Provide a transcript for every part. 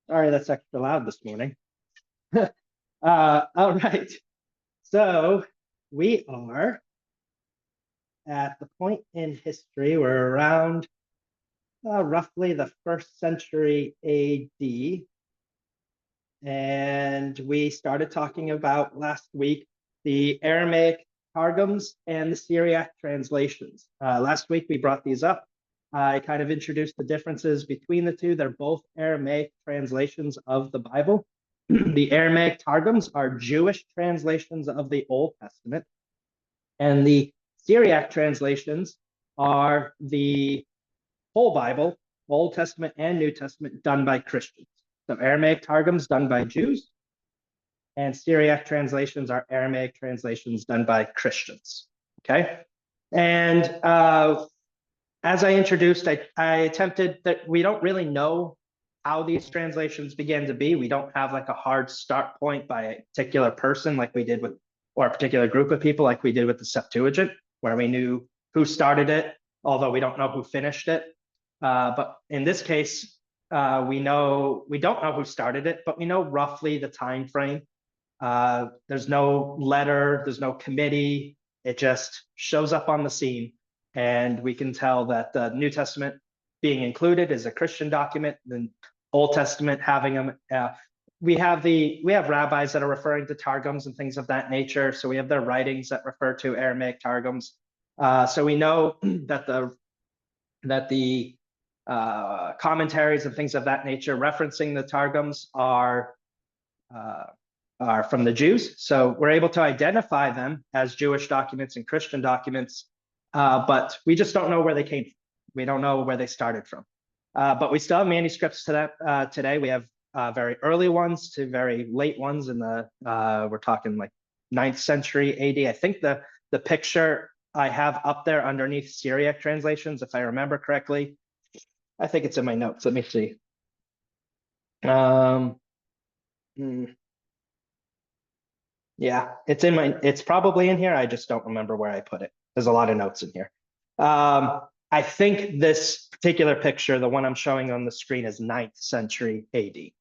Sorry, that's extra loud this morning. All right. So we are at the point in history where around roughly the first century AD. And we started talking about last week the Aramaic Targums and the Syriac translations. Last week we brought these up. I kind of introduced the differences between the two. They're both Aramaic translations of the Bible. The Aramaic Targums are Jewish translations of the Old Testament, and the Syriac translations are the whole Bible, Old Testament and New Testament, done by Christians. So Aramaic Targums done by Jews, and Syriac translations are Aramaic translations done by Christians. Okay, and as I introduced, I attempted that we don't really know how these translations began to be. We don't have like a hard start point by a particular person like we did with, or a particular group of people like we did with the Septuagint, where we knew who started it, although we don't know who finished it. But in this case, we don't know who started it, but we know roughly the time frame. There's no letter, there's no committee. It just shows up on the scene. And we can tell that the New Testament being included is a Christian document, the Old Testament having them. We have rabbis that are referring to Targums and things of that nature. So we have their writings that refer to Aramaic Targums. So we know that the commentaries and things of that nature referencing the Targums are from the Jews. So we're able to identify them as Jewish documents and Christian documents, but we just don't know where they came from. We don't know where they started from. But we still have manuscripts to that today. We have very early ones to very late ones in the, we're talking like 9th century AD. I think the picture I have up there underneath Syriac translations, if I remember correctly, I think it's in my notes. Let me see. Yeah, it's probably in here. I just don't remember where I put it. There's a lot of notes in here. I think this particular picture, the one I'm showing on the screen, is 9th century AD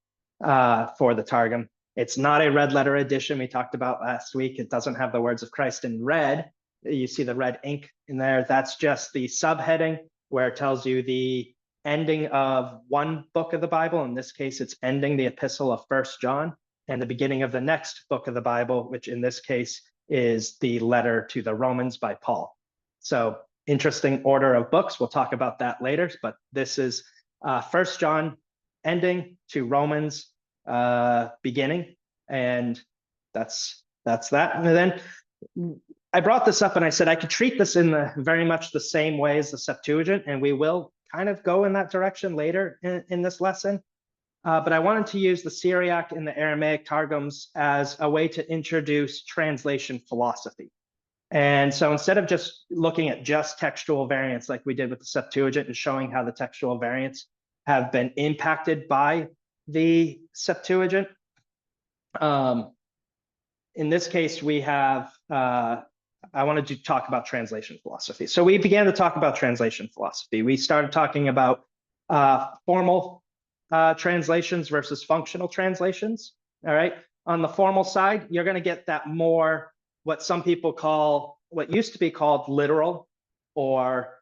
for the Targum. It's not a red letter edition we talked about last week. It doesn't have the words of Christ in red. You see the red ink in there. That's just the subheading where it tells you the ending of one book of the Bible. In this case, it's ending the epistle of 1 John, and the beginning of the next book of the Bible, which in this case is the letter to the Romans by Paul. So interesting order of books. We'll talk about that later, but this is 1 John ending to Romans beginning, and that's that. And then I brought this up and I said I could treat this in very much the same way as the Septuagint, and we will kind of go in that direction later in this lesson. But I wanted to use the Syriac and the Aramaic Targums as a way to introduce translation philosophy. And so instead of just looking at just textual variants like we did with the Septuagint and showing how the textual variants have been impacted by the Septuagint, in this case, we have, I wanted to talk about translation philosophy. So we began to talk about translation philosophy. We started talking about formal translations versus functional translations. All right. On the formal side, you're going to get that more what some people call, what used to be called literal, or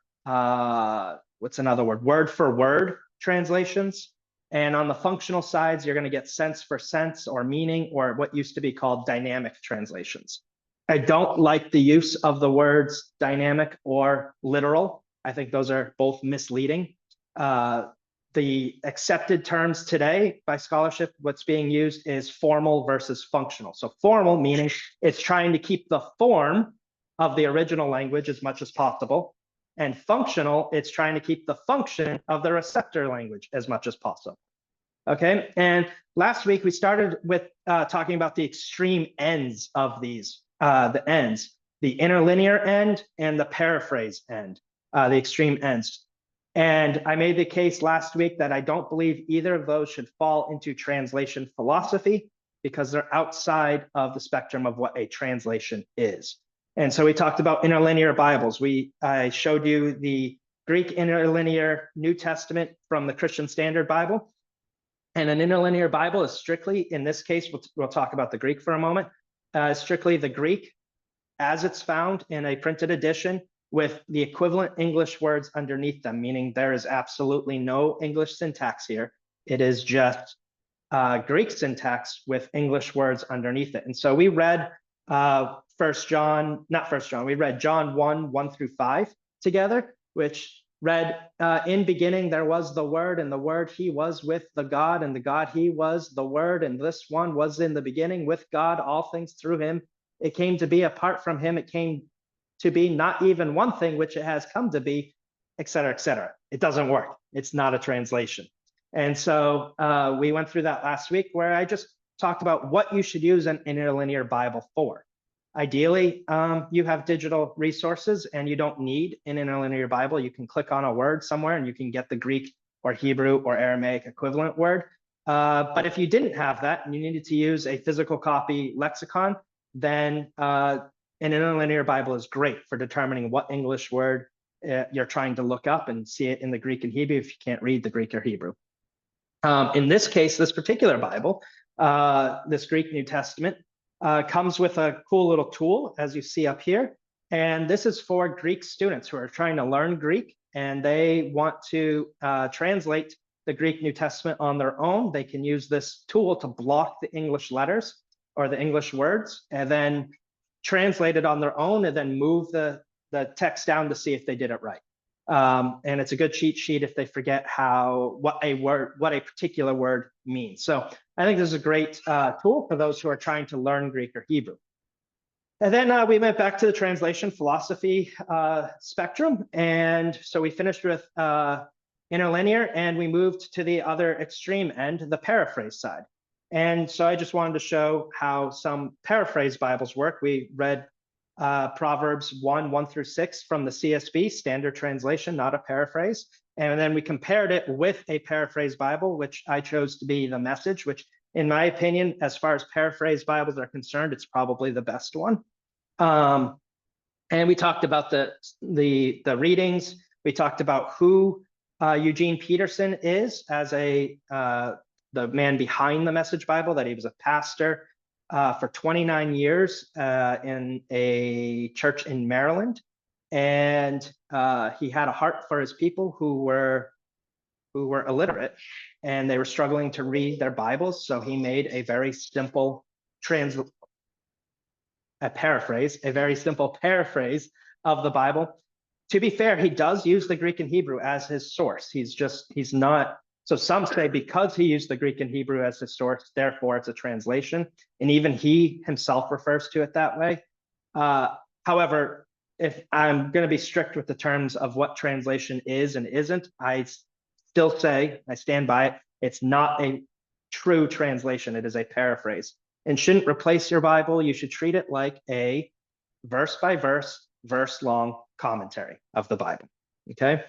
what's another word, word for word translations. And on the functional sides, you're going to get sense for sense or meaning, or what used to be called dynamic translations. I don't like the use of the words dynamic or literal. I think those are both misleading. The accepted terms today by scholarship, what's being used is formal versus functional. So formal meaning it's trying to keep the form of the original language as much as possible. And functional, it's trying to keep the function of the receptor language as much as possible. Okay, and last week we started with talking about the extreme ends of these, the interlinear end and the paraphrase end, the extreme ends. And I made the case last week that I don't believe either of those should fall into translation philosophy because they're outside of the spectrum of what a translation is. And so we talked about interlinear Bibles. I showed you the Greek interlinear New Testament from the Christian Standard Bible. And an interlinear Bible is strictly, in this case, we'll talk about the Greek for a moment, strictly the Greek as it's found in a printed edition with the equivalent English words underneath them, meaning there is absolutely no English syntax here. It is just Greek syntax with English words underneath it. And so we read we read John 1 through 5 together, which read, in beginning there was the Word, and the Word he was with the God, and the God he was the Word, and this one was in the beginning with God, all things through him. It came to be. Apart from him, it came to be not even one thing which it has come to be, et cetera, et cetera. It doesn't work. It's not a translation. And so we went through that last week, where I just talked about what you should use an interlinear Bible for. Ideally, you have digital resources and you don't need an interlinear Bible. You can click on a word somewhere and you can get the Greek or Hebrew or Aramaic equivalent word. But if you didn't have that and you needed to use a physical copy lexicon, then an interlinear Bible is great for determining what English word you're trying to look up and see it in the Greek and Hebrew if you can't read the Greek or Hebrew. In this case, this particular Bible, this Greek New Testament, comes with a cool little tool, as you see up here. And this is for Greek students who are trying to learn Greek and they want to translate the Greek New Testament on their own. They can use this tool to block the English letters or the English words and then translate it on their own and then move the text down to see if they did it right. And it's a good cheat sheet if they forget what a particular word means. So I think this is a great tool for those who are trying to learn Greek or Hebrew. And then we went back to the translation philosophy spectrum. And so we finished with interlinear and we moved to the other extreme end, the paraphrase side. And so I just wanted to show how some paraphrase Bibles work. We read Proverbs 1 through 6 from the CSB, standard translation, not a paraphrase. And then we compared it with a paraphrase Bible, which I chose to be the Message, which in my opinion, as far as paraphrase Bibles are concerned, it's probably the best one. And we talked about the readings. We talked about who Eugene Peterson is as the man behind the Message Bible, that he was a pastor for 29 years in a church in Maryland. And he had a heart for his people who were illiterate and they were struggling to read their Bibles. So he made a very simple paraphrase of the Bible. To be fair, he does use the Greek and Hebrew as his source. He's not. So some say because he used the Greek and Hebrew as his source, therefore it's a translation. And even he himself refers to it that way. However, if I'm going to be strict with the terms of what translation is and isn't, I still say, I stand by it, it's not a true translation. It is a paraphrase and shouldn't replace your Bible. You should treat it like a verse by verse, verse long commentary of the Bible. Okay.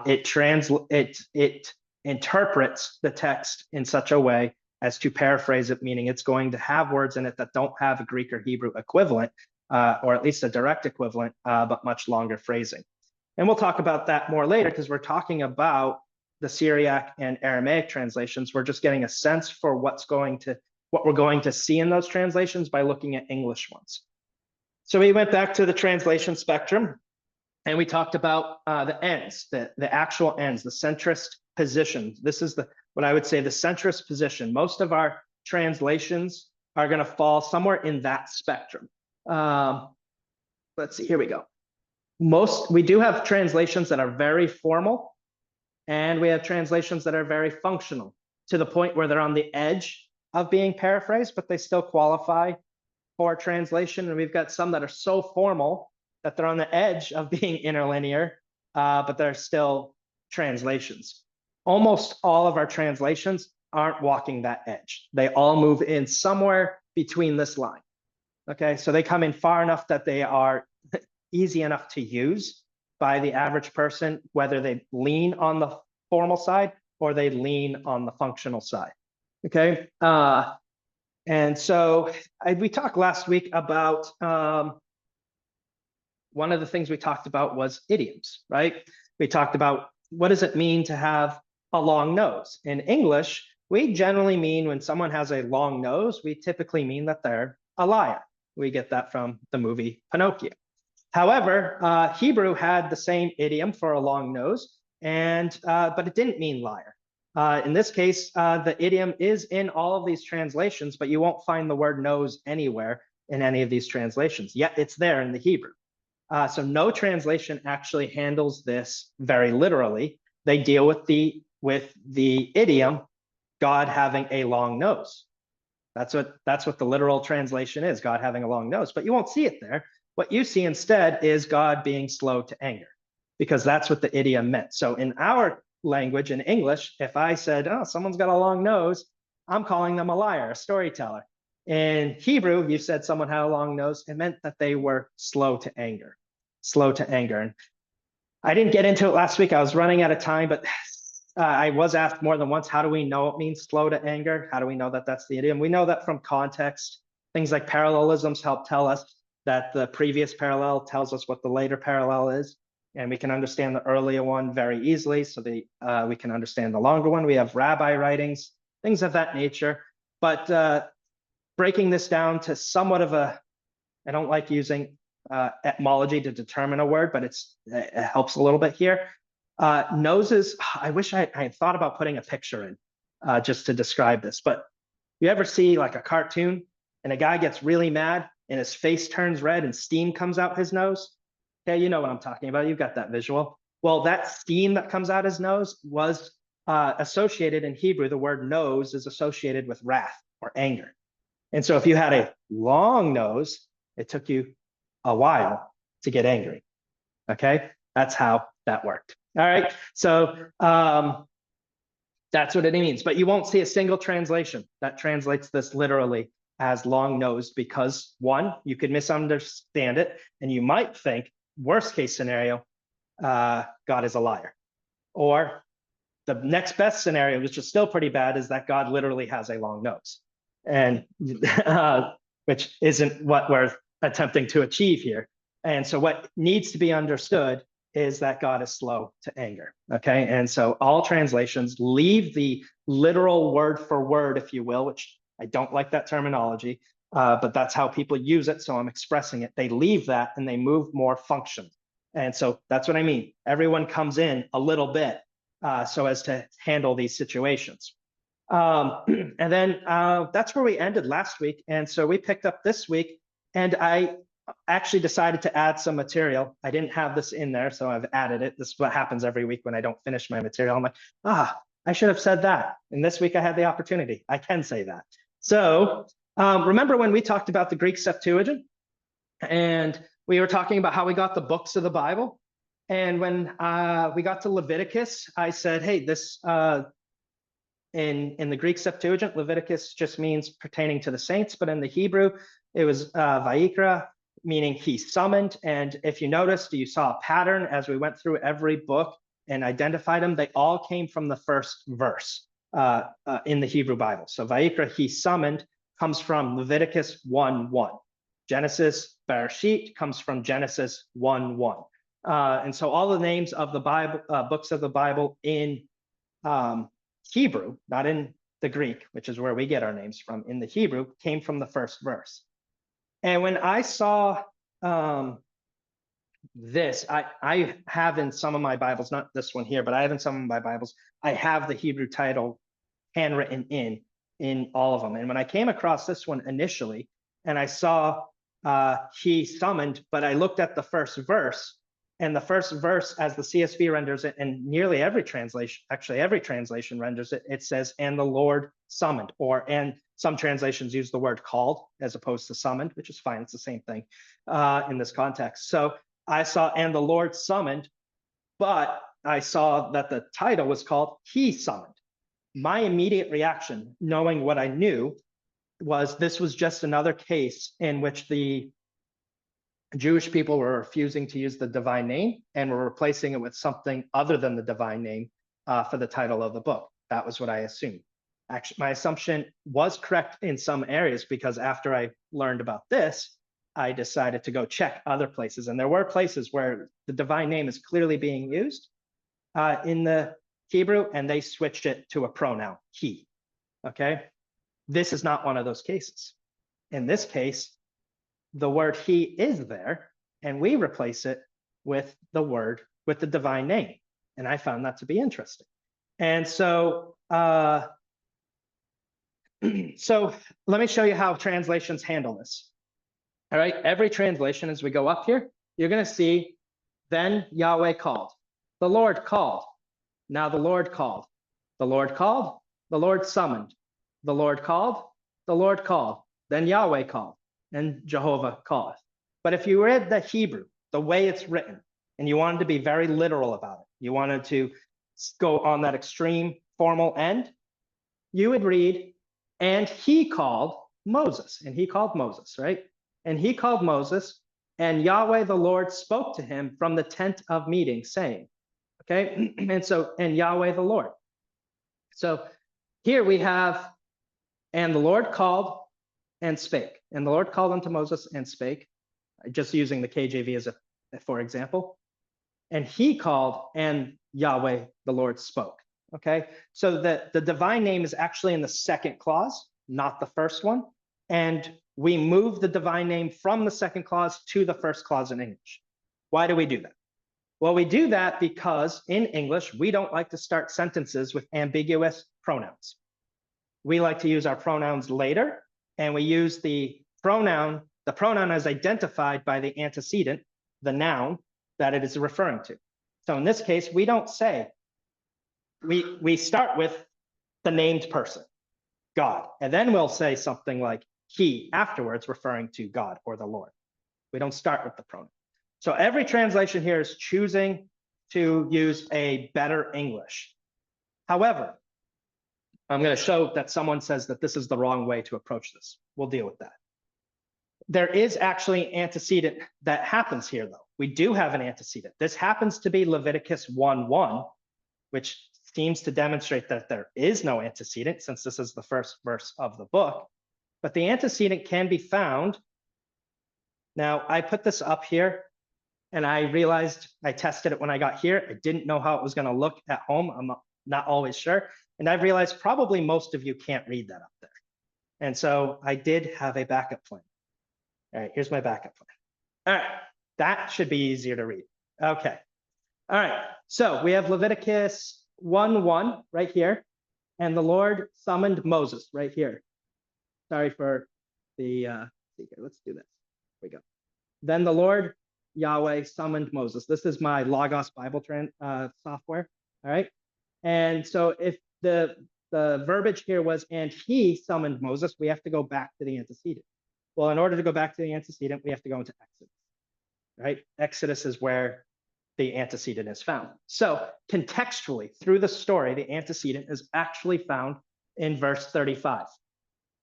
It interprets the text in such a way as to paraphrase it, meaning it's going to have words in it that don't have a Greek or Hebrew equivalent, or at least a direct equivalent, but much longer phrasing. And we'll talk about that more later because we're talking about the Syriac and Aramaic translations. We're just getting a sense for what we're going to see in those translations by looking at English ones. So we went back to the translation spectrum and we talked about the ends, the actual ends, the centrist position. This is what I would say the centrist position. Most of our translations are going to fall somewhere in that spectrum. Let's see, here we go. We do have translations that are very formal, and we have translations that are very functional to the point where they're on the edge of being paraphrased, but they still qualify for translation. And we've got some that are so formal that they're on the edge of being interlinear, but they're still translations. Almost all of our translations aren't walking that edge. They all move in somewhere between this line. Okay, so they come in far enough that they are easy enough to use by the average person, whether they lean on the formal side or they lean on the functional side. Okay, and so we talked last week about one of the things we talked about was idioms, right? We talked about what does it mean to have a long nose. In English, we generally mean when someone has a long nose, we typically mean that they're a liar. We get that from the movie Pinocchio. However, Hebrew had the same idiom for a long nose, but it didn't mean liar. In this case, the idiom is in all of these translations, but you won't find the word nose anywhere in any of these translations, yet it's there in the Hebrew. So no translation actually handles this very literally. They deal with the idiom, God having a long nose. That's what the literal translation is, God having a long nose, but you won't see it there. What you see instead is God being slow to anger, because that's what the idiom meant. So in our language, in English, if I said, oh, someone's got a long nose, I'm calling them a liar, a storyteller. In Hebrew, you said someone had a long nose, it meant that they were slow to anger, slow to anger. And I didn't get into it last week. I was running out of time, but I was asked more than once, how do we know it means slow to anger? How do we know that that's the idiom? We know that from context. Things like parallelisms help tell us that the previous parallel tells us what the later parallel is. And we can understand the earlier one very easily. So we can understand the longer one. We have rabbi writings, things of that nature. But breaking this down to somewhat of I don't like using etymology to determine a word, but it helps a little bit here. Noses, I wish I had thought about putting a picture in just to describe this, but you ever see like a cartoon and a guy gets really mad and his face turns red and steam comes out his nose? Okay, you know what I'm talking about. You've got that visual. Well, that steam that comes out his nose was associated in Hebrew. The word nose is associated with wrath or anger. And so if you had a long nose, it took you a while to get angry. Okay, that's how that worked. All right, so that's what it means. But you won't see a single translation that translates this literally as long nose, because one, you could misunderstand it, and you might think, worst case scenario, God is a liar. Or the next best scenario, which is still pretty bad, is that God literally has a long nose, and which isn't what we're attempting to achieve here. And so what needs to be understood is that God is slow to anger, okay? And so all translations leave the literal word for word, if you will, which I don't like that terminology, but that's how people use it, so I'm expressing it. They leave that and they move more function. And so that's what I mean. Everyone comes in a little bit so as to handle these situations. And then that's where we ended last week. And so we picked up this week, and I actually decided to add some material. I didn't have this in there, so I've added it. This is what happens every week when I don't finish my material. I'm like, I should have said that. And this week I had the opportunity. I can say that. So remember when we talked about the Greek Septuagint? And we were talking about how we got the books of the Bible. And when we got to Leviticus, I said, hey, this in the Greek Septuagint, Leviticus just means pertaining to the saints, but in the Hebrew, it was Vayikra, meaning he summoned. And if you noticed, you saw a pattern as we went through every book and identified them. They all came from the first verse in the Hebrew Bible. So Vayikra, he summoned, comes from Leviticus 1:1. Genesis, Bereshit, comes from Genesis 1:1. And so all the names of the Bible, books of the Bible in Hebrew, not in the Greek, which is where we get our names from, in the Hebrew, came from the first verse. And when I saw this, I have in some of my Bibles, not this one here, but I have in some of my Bibles, I have the Hebrew title handwritten in all of them. And when I came across this one initially, and I saw he summoned, but I looked at the first verse, and the first verse, as the CSB renders it, and nearly every translation, actually every translation renders it, it says, and the Lord summoned, and some translations use the word called as opposed to summoned, which is fine. It's the same thing in this context. So I saw, and the Lord summoned, but I saw that the title was called He Summoned. My immediate reaction, knowing what I knew, was this was just another case in which the Jewish people were refusing to use the divine name and were replacing it with something other than the divine name for the title of the book. That was what I assumed. Actually, my assumption was correct in some areas, because after I learned about this, I decided to go check other places. And there were places where the divine name is clearly being used in the Hebrew, and they switched it to a pronoun, he. okay? This is not one of those cases. In this case, the word he is there, and we replace it with the divine name. And I found that to be interesting. And so, so let me show you how translations handle this. All right, every translation, as we go up here, you're going to see, then Yahweh called, the Lord called, now the Lord called, the Lord called, the Lord summoned, the Lord called, the Lord called, then Yahweh called, and Jehovah calleth. But if you read the Hebrew, the way it's written, and you wanted to be very literal about it, you wanted to go on that extreme formal end, you would read, and he called Moses, and he called Moses, right? And he called Moses, and Yahweh the Lord spoke to him from the tent of meeting, saying, okay? And Yahweh the Lord. So here we have, and the Lord called and spake. And the Lord called unto Moses and spake, just using the KJV as for example. And he called, and Yahweh the Lord spoke. Okay, so the divine name is actually in the second clause, not the first one. And we move the divine name from the second clause to the first clause in English. Why do we do that? Well, we do that because in English, we don't like to start sentences with ambiguous pronouns. We like to use our pronouns later, and we use the pronoun as identified by the antecedent, the noun that it is referring to. So in this case, we don't say, we start with the named person, God, and then we'll say something like he afterwards, referring to God or the Lord. We don't start with the pronoun. So every translation here is choosing to use a better English. However, I'm going to show that someone says that this is the wrong way to approach this. We'll deal with that. There is actually antecedent that happens here, though. We do have an antecedent. This happens to be Leviticus 1:1, which seems to demonstrate that there is no antecedent, since this is the first verse of the book. But the antecedent can be found. Now, I put this up here, and I realized I tested it when I got here. I didn't know how it was going to look at home. I'm not always sure. And I've realized probably most of you can't read that up there. And so I did have a backup plan. All right, here's my backup plan. All right, that should be easier to read. Okay. All right, so we have Leviticus 1:1 right here, and the Lord summoned Moses right here. Sorry for the, let's do this. Here we go. Then the Lord Yahweh summoned Moses. This is my Logos Bible software, all right? And so if the verbiage here was, and he summoned Moses, we have to go back to the antecedent. Well, in order to go back to the antecedent, we have to go into Exodus, right? Exodus is where the antecedent is found. So contextually, through the story, the antecedent is actually found in verse 35.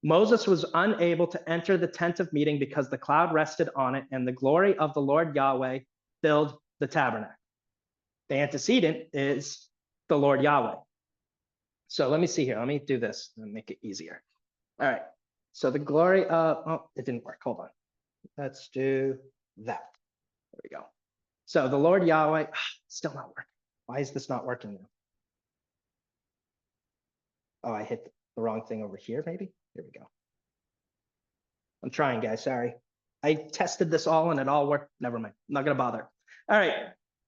Moses was unable to enter the tent of meeting because the cloud rested on it, and the glory of the Lord Yahweh filled the tabernacle. The antecedent is the Lord Yahweh. So let me see here. Let me do this and make it easier. All right. So the glory of, oh, it didn't work. Hold on. Let's do that. There we go. So the Lord Yahweh, still not working. Why is this not working now? Oh, I hit the wrong thing over here, maybe? Here we go. I'm trying, guys. Sorry. I tested this all and it all worked. Never mind. I'm not going to bother. All right.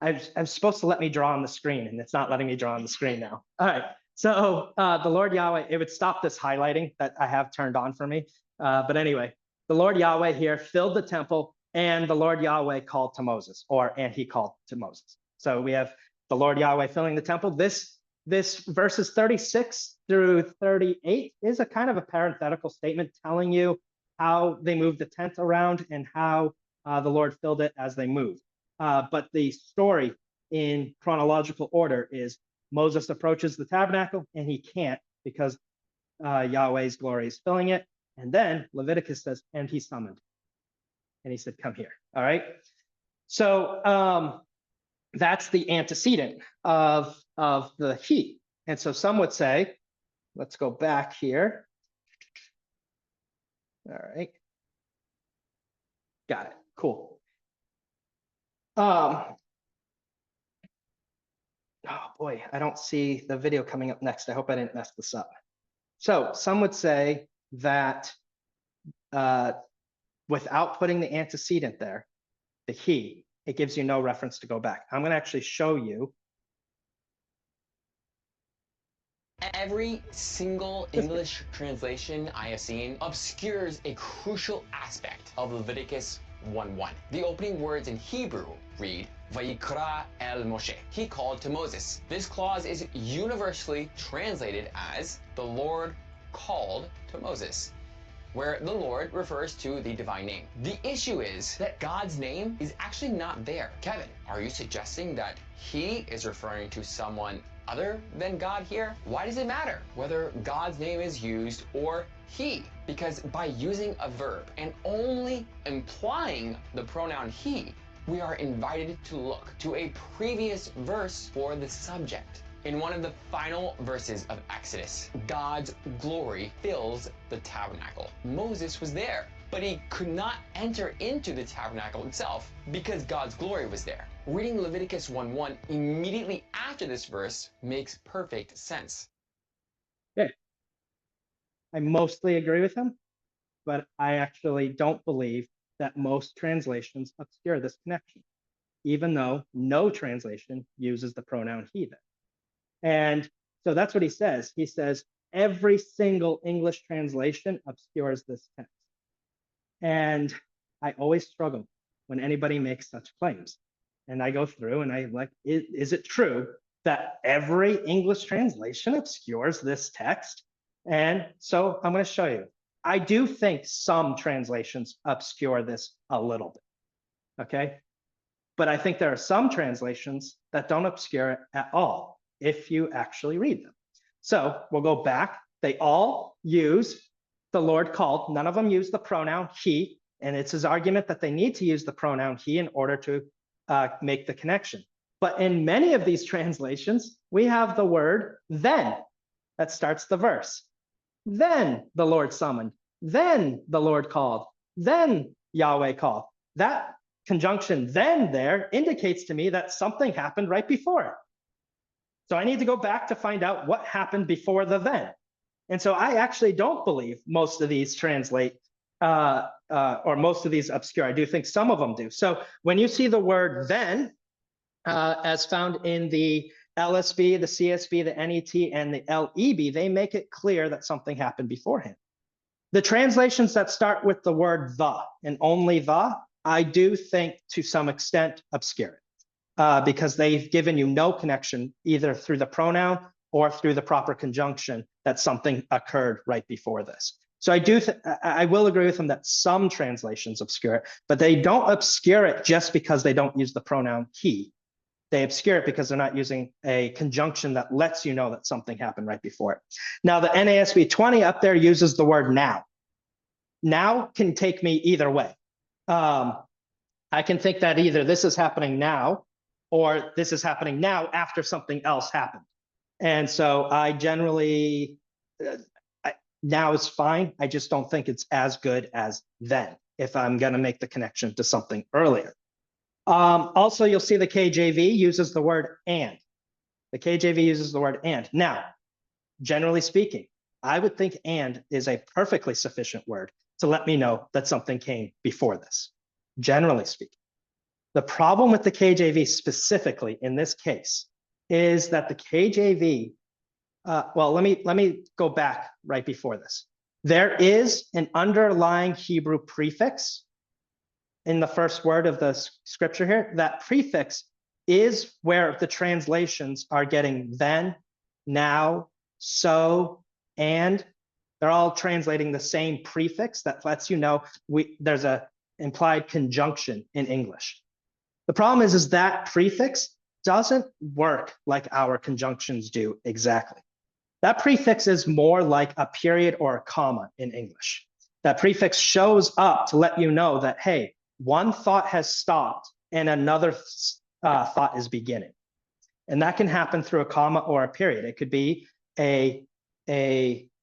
I'm supposed to let me draw on the screen, and it's not letting me draw on the screen now. All right. So the Lord Yahweh, it would stop this highlighting that I have turned on for me. But anyway, the Lord Yahweh here filled the temple, and the Lord Yahweh called to Moses, and he called to Moses. So we have the Lord Yahweh filling the temple. This verses 36 through 38 is a kind of a parenthetical statement telling you how they moved the tent around and how the Lord filled it as they moved. But the story in chronological order is Moses approaches the tabernacle and he can't because Yahweh's glory is filling it. And then Leviticus says, and he summoned. And he said, come here. All right. So that's the antecedent of the he. And so some would say, let's go back here. All right. Got it. Cool. Oh boy, I don't see the video coming up next. I hope I didn't mess this up. So some would say that without putting the antecedent there, the he, it gives you no reference to go back. I'm going to actually show you. Every single English translation I have seen obscures a crucial aspect of Leviticus 1:1. The opening words in Hebrew read, Vayikra el Moshe. He called to Moses. This clause is universally translated as the Lord called to Moses, where the Lord refers to the divine name. The issue is that God's name is actually not there. Kevin, are you suggesting that he is referring to someone other than God here? Why does it matter whether God's name is used or he? Because by using a verb and only implying the pronoun he, we are invited to look to a previous verse for the subject. In one of the final verses of Exodus, God's glory fills the tabernacle. Moses was there, but he could not enter into the tabernacle itself because God's glory was there. Reading Leviticus 1:1 immediately after this verse makes perfect sense. Okay. I mostly agree with him, but I actually don't believe that most translations obscure this connection, even though no translation uses the pronoun he there. And so that's what he says. He says, every single English translation obscures this text. And I always struggle when anybody makes such claims. And I go through and I'm like, is it true that every English translation obscures this text? And so I'm going to show you. I do think some translations obscure this a little bit, okay? But I think there are some translations that don't obscure it at all if you actually read them. So we'll go back. They all use the Lord called. None of them use the pronoun he, and it's his argument that they need to use the pronoun he in order to make the connection. But in many of these translations, we have the word then that starts the verse. Then the Lord summoned. Then the Lord called. Then Yahweh called. That conjunction then there indicates to me that something happened right before it. So I need to go back to find out what happened before the then. And so I actually don't believe most of these translate or most of these obscure. I do think some of them do. So when you see the word then, as found in the LSB, the CSB, the NET, and the LEB, they make it clear that something happened beforehand. The translations that start with the word the and only the, I do think to some extent obscure it. Because they've given you no connection either through the pronoun or through the proper conjunction that something occurred right before this. So I will agree with them that some translations obscure it, but they don't obscure it just because they don't use the pronoun he. They obscure it because they're not using a conjunction that lets you know that something happened right before it. Now the NASB 20 up there uses the word now. Now can take me either way. I can think that either this is happening now or this is happening now after something else happened. And so I generally, now is fine. I just don't think it's as good as then if I'm going to make the connection to something earlier. Also, you'll see the KJV uses the word and. The KJV uses the word and. Now, generally speaking, I would think and is a perfectly sufficient word to let me know that something came before this, generally speaking. The problem with the KJV specifically in this case is that the KJV, well, let me go back right before this. There is an underlying Hebrew prefix in the first word of the scripture here. That prefix is where the translations are getting then, now, so, and. They're all translating the same prefix that lets you know there's a implied conjunction in English. The problem is that prefix doesn't work like our conjunctions do exactly. That prefix is more like a period or a comma in English. That prefix shows up to let you know that, hey, one thought has stopped and another thought is beginning. And that can happen through a comma or a period. It could be a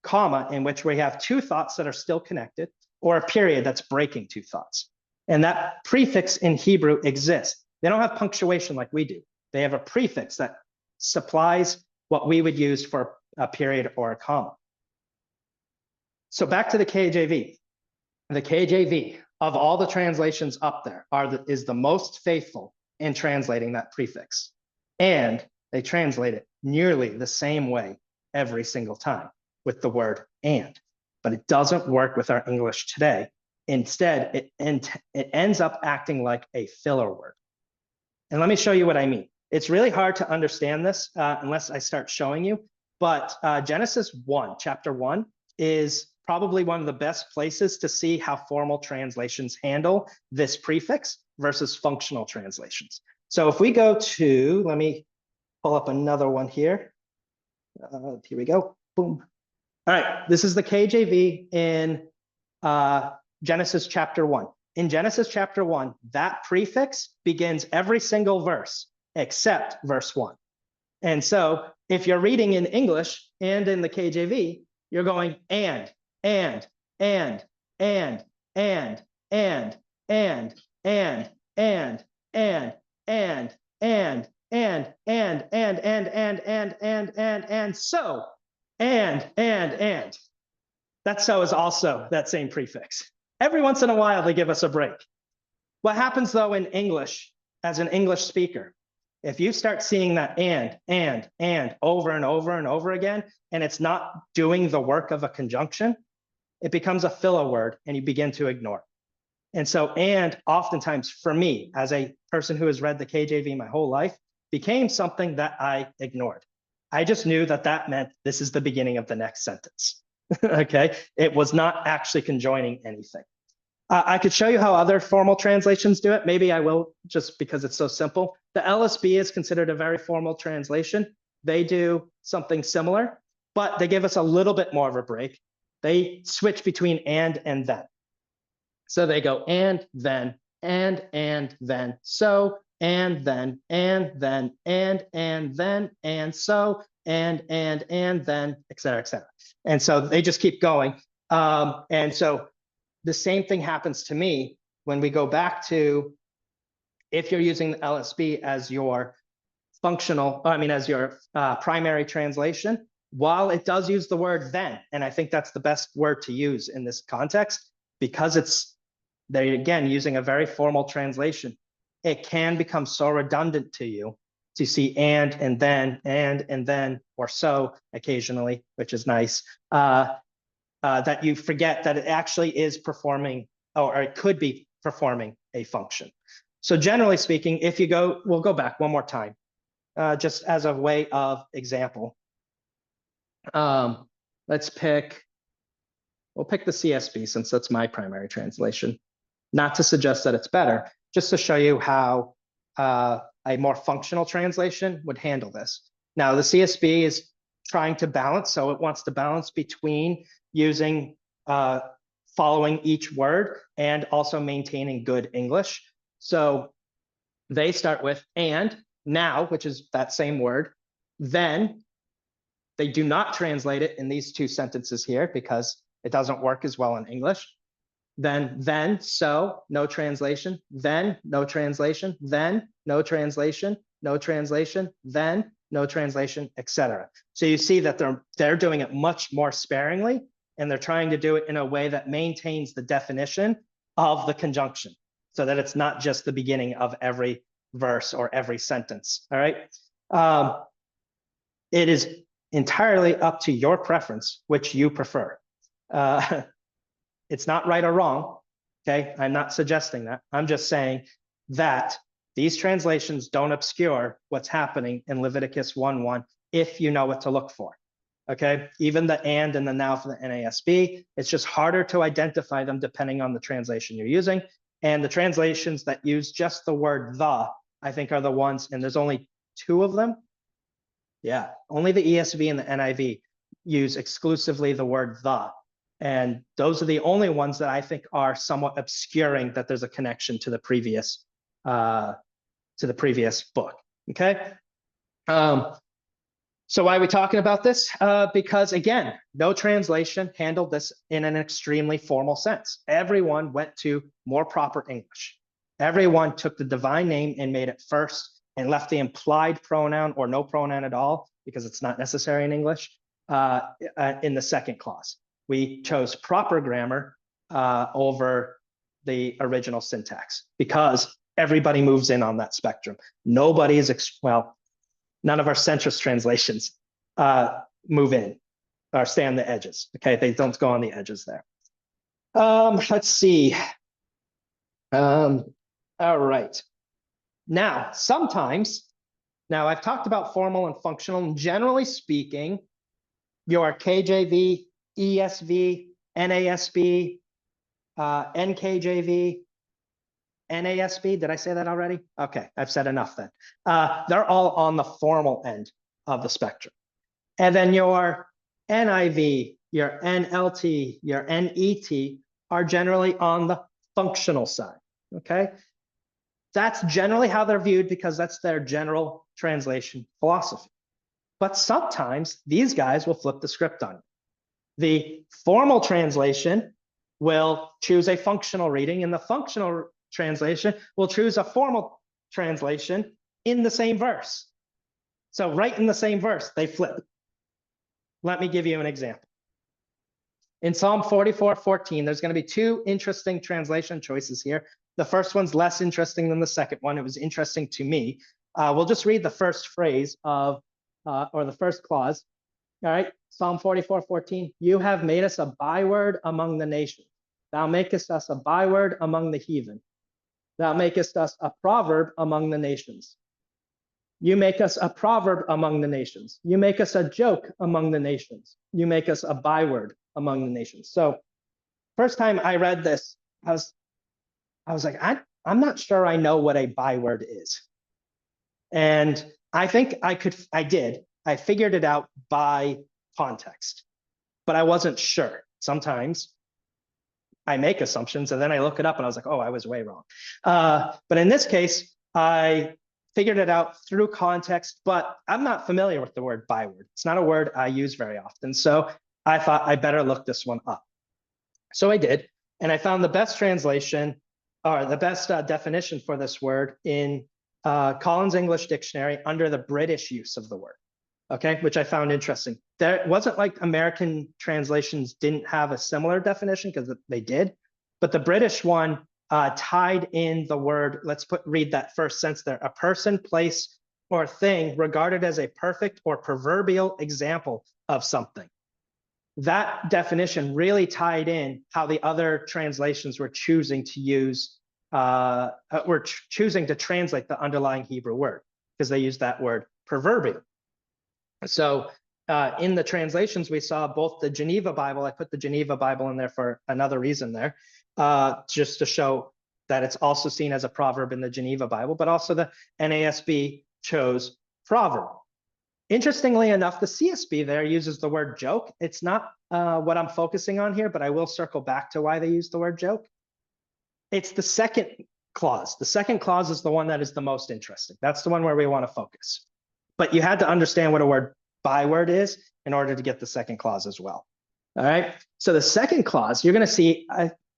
comma in which we have two thoughts that are still connected, or a period that's breaking two thoughts. And that prefix in Hebrew exists. They don't have punctuation like we do. They have a prefix that supplies what we would use for a period or a comma. So back to the KJV. The KJV of all the translations up there is the most faithful in translating that prefix. And they translate it nearly the same way every single time with the word and. But it doesn't work with our English today. Instead, it ends up acting like a filler word. And let me show you what I mean. It's really hard to understand this unless I start showing you. But Genesis 1, chapter 1, is probably one of the best places to see how formal translations handle this prefix versus functional translations. So if we go to, let me pull up another one here. Here we go. Boom. All right, this is the KJV in Genesis chapter 1. In Genesis chapter 1, that prefix begins every single verse except verse 1. And so if you're reading in English and in the KJV, you're going and, and, and, and, and, and, and, and, and, and, and, and, and, so, and. That so is also that same prefix. Every once in a while, they give us a break. What happens though in English, as an English speaker, if you start seeing that and over and over and over again, and it's not doing the work of a conjunction, it becomes a filler word and you begin to ignore it. And so, and oftentimes for me, as a person who has read the KJV my whole life, became something that I ignored. I just knew that that meant this is the beginning of the next sentence. Okay, it was not actually conjoining anything. I could show you how other formal translations do it. Maybe I will, just because it's so simple. The LSB is considered a very formal translation. They do something similar, but they give us a little bit more of a break. They switch between and then. So they go and then, so, and then, and so, and then, et cetera, et cetera. And so they just keep going. And so the same thing happens to me when we go back to, if you're using the LSB as your functional, as your primary translation, while it does use the word then, and I think that's the best word to use in this context, because they're again using a very formal translation, it can become so redundant to you to see and then, or so occasionally, which is nice, that you forget that it actually is performing, or it could be performing a function. So generally speaking, if you go, we'll go back one more time, just as a way of example. We'll pick the CSB since that's my primary translation. Not to suggest that it's better, just to show you how a more functional translation would handle this. Now, the CSB is trying to balance, so it wants to balance between using, following each word and also maintaining good English. So they start with and, now, which is that same word, then. They do not translate it in these two sentences here because it doesn't work as well in English. Then, so, no translation, then, no translation, then, no translation, no translation, then, no translation, etc. So you see that they're doing it much more sparingly, and they're trying to do it in a way that maintains the definition of the conjunction, so that it's not just the beginning of every verse or every sentence, all right? It is entirely up to your preference, which you prefer. It's not right or wrong, okay? I'm not suggesting that. I'm just saying that these translations don't obscure what's happening in Leviticus 1:1 if you know what to look for, okay? Even the and the now for the NASB, it's just harder to identify them depending on the translation you're using. And the translations that use just the word the, I think are the ones, and there's only 2 of them. Yeah, only the ESV and the NIV use exclusively the word the. And those are the only ones that I think are somewhat obscuring that there's a connection to the previous book, okay? So why are we talking about this? Because again, no translation handled this in an extremely formal sense. Everyone went to more proper English. Everyone took the divine name and made it first and left the implied pronoun or no pronoun at all, because it's not necessary in English, in the second clause. we chose proper grammar over the original syntax because everybody moves in on that spectrum. Nobody is, well, none of our centrist translations move in or stay on the edges. Okay, they don't go on the edges there. Let's see. All right. Now, sometimes, now I've talked about formal and functional, and generally speaking, your KJV, ESV, NASB, NKJV, NASB, did I say that already? Okay, I've said enough then. They're all on the formal end of the spectrum. And then your NIV, your NLT, your NET are generally on the functional side, okay? That's generally how they're viewed because that's their general translation philosophy. But sometimes these guys will flip the script on you. The formal translation will choose a functional reading, and the functional translation will choose a formal translation in the same verse. So right in the same verse, they flip. Let me give you an example. In Psalm 44:14, there's going to be two interesting translation choices here. The first one's less interesting than the second one. It was interesting to me. We'll just read the first phrase of, or the first clause. All right, Psalm 44:14. You have made us a byword among the nations. Thou makest us a byword among the heathen. Thou makest us a proverb among the nations. You make us a proverb among the nations. You make us a joke among the nations. You make us a byword among the nations. So first time I read this, I was like, I'm not sure I know what a byword is. And I think I did. I figured it out by context, but I wasn't sure. Sometimes I make assumptions and then I look it up and I was like, oh, I was way wrong. But in this case, I figured it out through context, but I'm not familiar with the word byword. It's not a word I use very often. So I thought I better look this one up. So I did, and I found the best translation or the best definition for this word in Collins English Dictionary under the British use of the word, okay, which I found interesting. There wasn't like American translations didn't have a similar definition because they did, but the British one tied in the word, read that first sentence there, a person, place, or thing regarded as a perfect or proverbial example of something. That definition really tied in how the other translations were choosing to use, choosing to translate the underlying Hebrew word because they used that word proverbial. So in the translations, we saw both the Geneva Bible, I put the Geneva Bible in there for another reason there, just to show that it's also seen as a proverb in the Geneva Bible, but also the NASB chose proverb. Interestingly enough, the CSB there uses the word joke. It's not what I'm focusing on here, but I will circle back to why they use the word joke. It's the second clause. The second clause is the one that is the most interesting. That's the one where we want to focus. But you had to understand what a word byword is in order to get the second clause as well. All right. So the second clause, you're going to see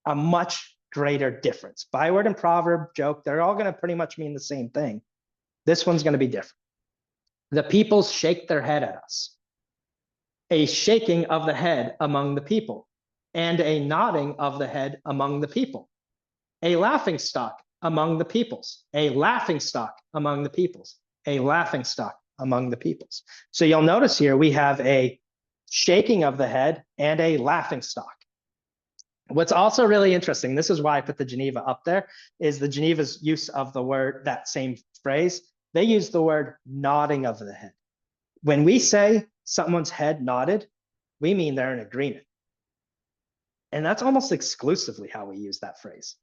a much greater difference. Byword and proverb, joke, they're all going to pretty much mean the same thing. This one's going to be different. The peoples shake their head at us. A shaking of the head among the people, and a nodding of the head among the people. A laughing stock among the peoples. A laughing stock among the peoples. A laughing stock among the peoples. So you'll notice here we have a shaking of the head and a laughing stock. What's also really interesting, this is why I put the Geneva up there, is the Geneva's use of the word, that same phrase. They use the word nodding of the head. When we say someone's head nodded, we mean they're in agreement. And that's almost exclusively how we use that phrase.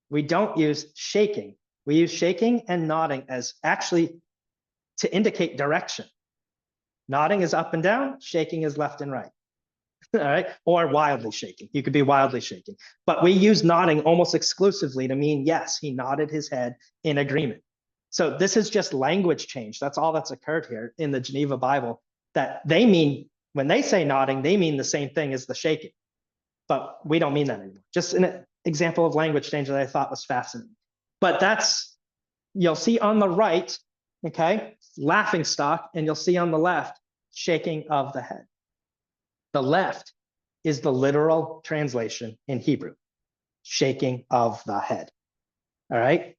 We don't use shaking. We use shaking and nodding as actually to indicate direction. Nodding is up and down, shaking is left and right. All right, or wildly shaking. You could be wildly shaking. But we use nodding almost exclusively to mean, yes, he nodded his head in agreement. So this is just language change. That's all that's occurred here in the Geneva Bible, that they mean, when they say nodding, they mean the same thing as the shaking. But we don't mean that anymore. Just an example of language change that I thought was fascinating. But that's, you'll see on the right, okay, laughing stock, and you'll see on the left, shaking of the head. The left is the literal translation in Hebrew, shaking of the head. All right.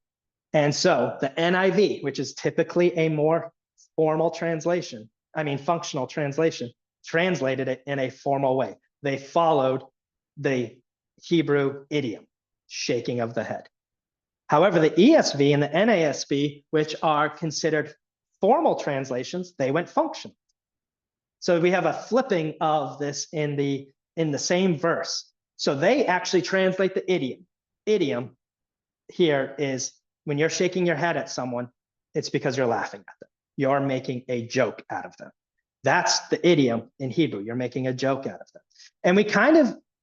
And so the NIV, which is typically a more formal translation, functional translation, translated it in a formal way. They followed the Hebrew idiom, shaking of the head. However, the ESV and the NASB, which are considered formal translations, they went functional. So we have a flipping of this in the same verse. So they actually translate the idiom. Idiom here is when you're shaking your head at someone, it's because you're laughing at them. You're making a joke out of them. That's the idiom in Hebrew. You're making a joke out of them. And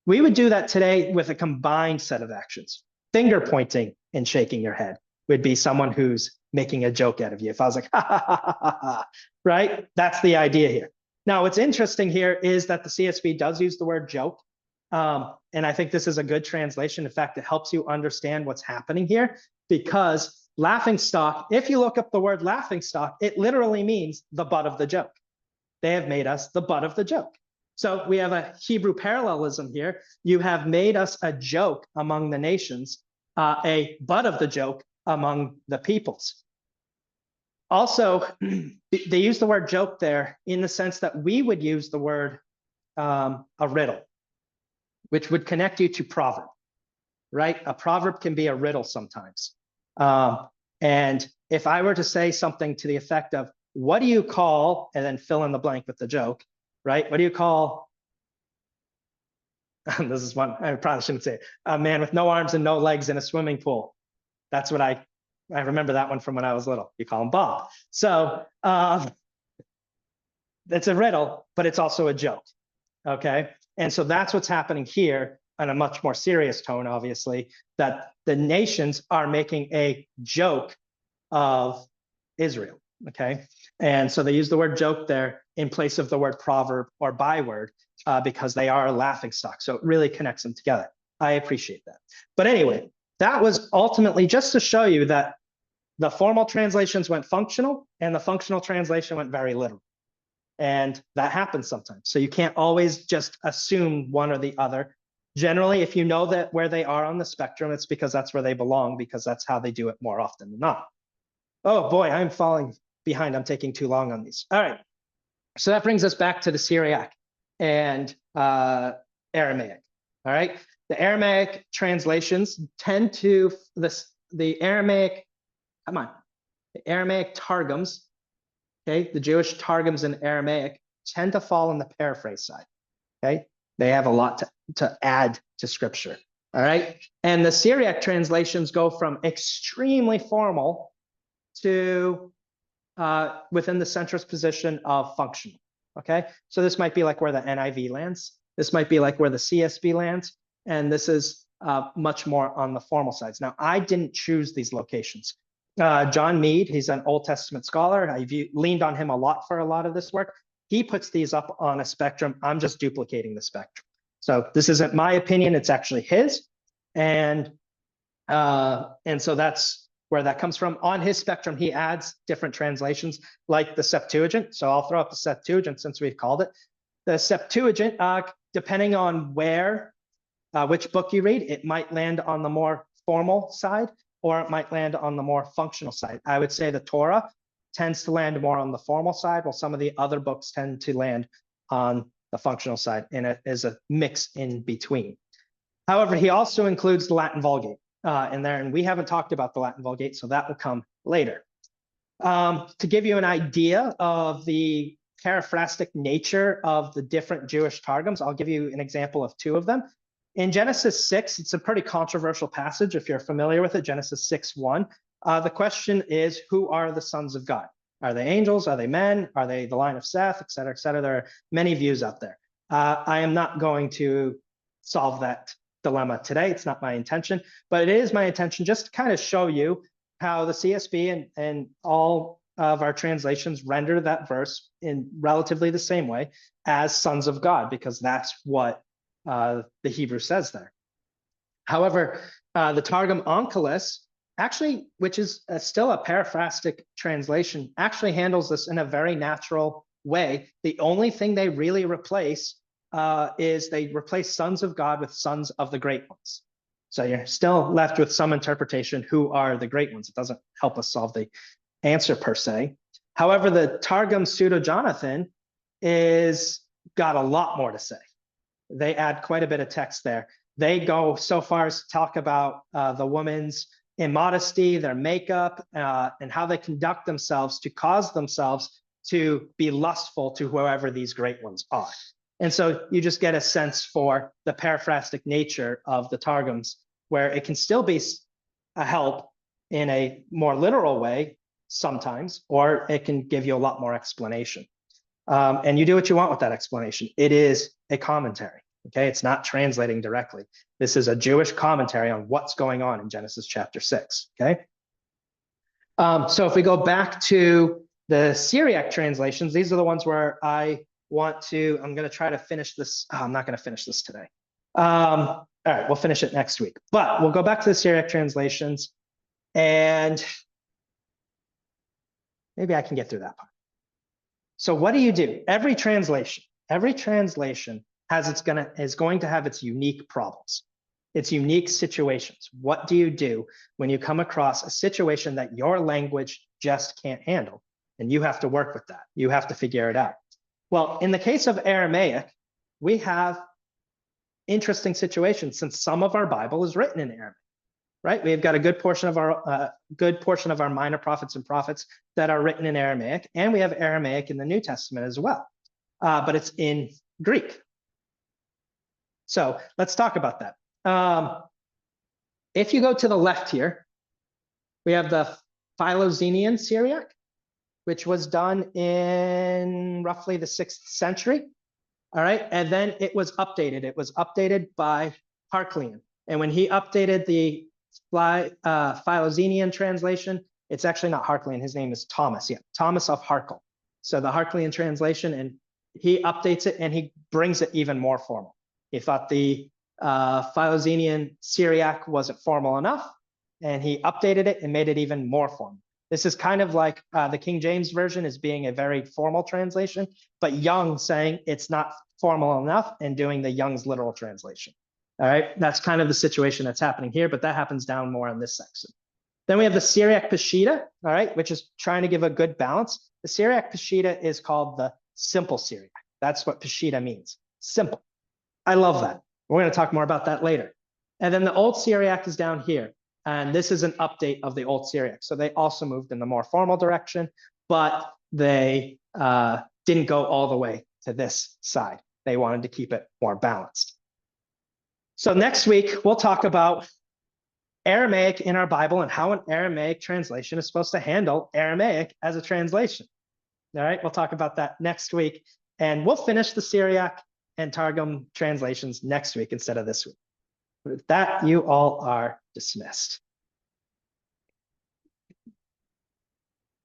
we would do that today with a combined set of actions. Finger pointing and shaking your head would be someone who's making a joke out of you. If I was like, ha, ha, ha, ha, ha, ha, right? That's the idea here. Now, what's interesting here is that the CSB does use the word joke. And I think this is a good translation. In fact, it helps you understand what's happening here, because laughing stock, if you look up the word laughing stock, it literally means the butt of the joke. They have made us the butt of the joke. So we have a Hebrew parallelism here. You have made us a joke among the nations, a butt of the joke among the peoples. Also, they use the word joke there in the sense that we would use the word a riddle, which would connect you to proverb, right? A proverb can be a riddle sometimes. And if I were to say something to the effect of, what do you call, and then fill in the blank with the joke, right? What do you call, this is one, I probably shouldn't say it, a man with no arms and no legs in a swimming pool. That's what I remember that one from when I was little. You call him Bob. So it's a riddle, but it's also a joke, okay? And so that's what's happening here on a much more serious tone, obviously, that the nations are making a joke of Israel, okay? And so they use the word joke there in place of the word proverb or byword because they are a laughing stock. So it really connects them together. I appreciate that. But anyway, that was ultimately just to show you that the formal translations went functional and the functional translation went very literal. And that happens sometimes. So you can't always just assume one or the other. Generally, if you know that where they are on the spectrum, it's because that's where they belong, because that's how they do it more often than not. Oh boy, I'm falling behind. I'm taking too long on these. All right. So that brings us back to the Syriac and Aramaic. All right. The Aramaic translations tend to, the Aramaic, the Aramaic Targums, okay, the Jewish Targums in Aramaic tend to fall on the paraphrase side, okay? They have a lot to add to scripture, all right? And the Syriac translations go from extremely formal to within the centrist position of functional, okay? So this might be like where the NIV lands. This might be like where the CSB lands. And this is much more on the formal sides. Now, I didn't choose these locations. John Mead, he's an Old Testament scholar. I've leaned on him a lot for a lot of this work. He puts these up on a spectrum. I'm just duplicating the spectrum. So this isn't my opinion, it's actually his. And so that's where that comes from. On his spectrum, he adds different translations like the Septuagint. So I'll throw up the Septuagint since we've called it. The Septuagint, depending on which book you read, it might land on the more formal side, or it might land on the more functional side. I would say the Torah tends to land more on the formal side, while some of the other books tend to land on the functional side, and it is a mix in between. However, he also includes the Latin Vulgate in there, and we haven't talked about the Latin Vulgate, so that will come later. To give you an idea of the paraphrastic nature of the different Jewish Targums, I'll give you an example of two of them. In Genesis 6, it's a pretty controversial passage if you're familiar with it, Genesis 6:1. The question is, who are the sons of God? Are they angels? Are they men? Are they the line of Seth, et cetera, et cetera? There are many views out there. I am not going to solve that dilemma today. It's not my intention, but it is my intention just to kind of show you how the CSB and all of our translations render that verse in relatively the same way as sons of God, because that's what the Hebrew says there. However, the Targum Onkelos, actually, which is still a paraphrastic translation, actually handles this in a very natural way. The only thing they really replace is they replace sons of God with sons of the great ones. So you're still left with some interpretation. Who are the great ones? It doesn't help us solve the answer per se. However, the Targum Pseudo-Jonathan is got a lot more to say. They add quite a bit of text there. They go so far as to talk about the woman's immodesty, their makeup, and how they conduct themselves to cause themselves to be lustful to whoever these great ones are. And so you just get a sense for the paraphrastic nature of the Targums, where it can still be a help in a more literal way sometimes, or it can give you a lot more explanation. And you do what you want with that explanation. It is a commentary, okay? It's not translating directly. This is a Jewish commentary on what's going on in Genesis chapter 6, okay? So if we go back to the Syriac translations, these are the ones where I'm going to try to finish this. I'm not going to finish this today. All right, we'll finish it next week. But we'll go back to the Syriac translations, and maybe I can get through that part. So what do you do? Every translation is going to have its unique problems, its unique situations. What do you do when you come across a situation that your language just can't handle? And you have to work with that. You have to figure it out. Well, in the case of Aramaic, we have interesting situations since some of our Bible is written in Aramaic, right? We've got a good portion of our minor prophets and prophets that are written in Aramaic, and we have Aramaic in the New Testament as well, but it's in Greek. So let's talk about that. If you go to the left here, we have the Philoxenian Syriac, which was done in roughly the 6th century. All right, and then it was updated. It was updated by Harklian. And when he updated the Philoxenian translation, it's actually not Harklian. His name is Thomas. Yeah, Thomas of Harkle. So the Harklian translation, and he updates it and he brings it even more formal. He thought the Philoxenian Syriac wasn't formal enough, and he updated it and made it even more formal. This is kind of like the King James Version is being a very formal translation, but Young saying it's not formal enough and doing the Young's literal translation. All right, that's kind of the situation that's happening here, but that happens down more on this section. Then we have the Syriac Peshitta, all right, which is trying to give a good balance. The Syriac Peshitta is called the Simple Syriac. That's what Peshitta means, simple. I love that. We're going to talk more about that later. And then the Old Syriac is down here. And this is an update of the Old Syriac. So they also moved in the more formal direction, but they didn't go all the way to this side. They wanted to keep it more balanced. So next week, we'll talk about Aramaic in our Bible and how an Aramaic translation is supposed to handle Aramaic as a translation. All right, we'll talk about that next week. And we'll finish the Syriac and Targum translations next week instead of this week. With that, you all are dismissed.